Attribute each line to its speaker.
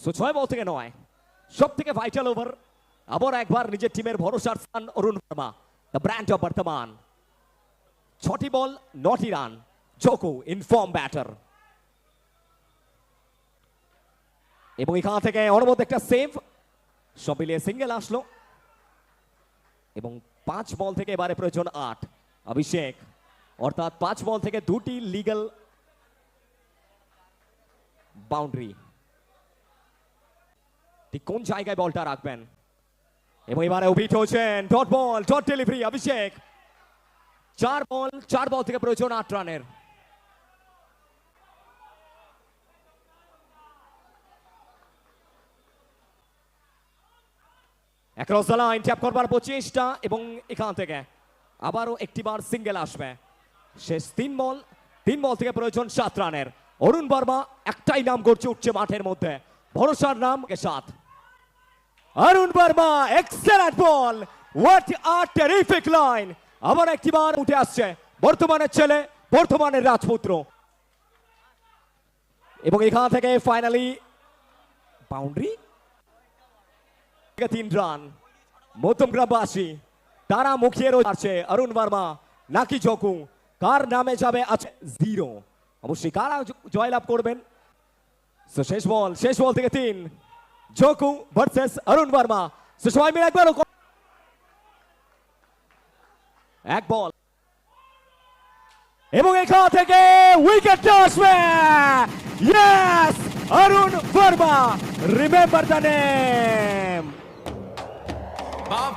Speaker 1: so 6 বল থেকে 9 সব থেকে ভাইটাল ওভার আবার একবার নিজের টিমের ভরসার স্থান অরুণ ভার্মা দ্য ব্র্যান্ড অফ বর্তমান 6টি বল 9টি রান জোকো ইনফর্ম ব্যাটার এবং এখান থেকে অনবদ্য একটা সেভ সব মিলিয়ে সিঙ্গেল আসলো এবং 5 বল থেকে এবারে প্রয়োজন 8 অভিষেক অর্থাৎ 5 বল থেকে 2টি লিগ্যাল বাউন্ডারি ঠিক কোন জায়গায় বলটা রাখবেন এবং এবারে অভিট হচ্ছেন ডট বল ডট ডেলিভারি অভিষেক 4 বল থেকে প্রয়োজন 8 রানের অ্যাক্রস দ্য লাইন ট্যাপ করবার প্রচেষ্টা এবং এখান থেকে আবারও একটিবার সিঙ্গেল আসবে শেষ 3 বল থেকে প্রয়োজন 7 রানের অরুণ বর্মা একটাই নাম করছে উঠছে মাঠের মধ্যে ভরসার নাম 7 Arun Varma excellent ball what a terrific line আবার একটিবার উঠে আসছে বর্তমানের ছেলে বর্তমানের রাজপুত্র এবং এখান থেকে ফাইনালি বাউন্ডারি 3 রান মধ্যমগ্রামবাসী তারা মুখিয়ে রয়েছে অরুণ বর্মা নাকি জোকু কার নামে যাবে আছে 0 অবশ্যই কারা জয়লাভ করবেন সো শেষ বল থেকে 3 জোকু ভার্সেস অরুণ বর্মা সো সবাই মিলে একবার এক বল এবং এখান থেকে উইকেট আসবে yes Arun Verma remember the name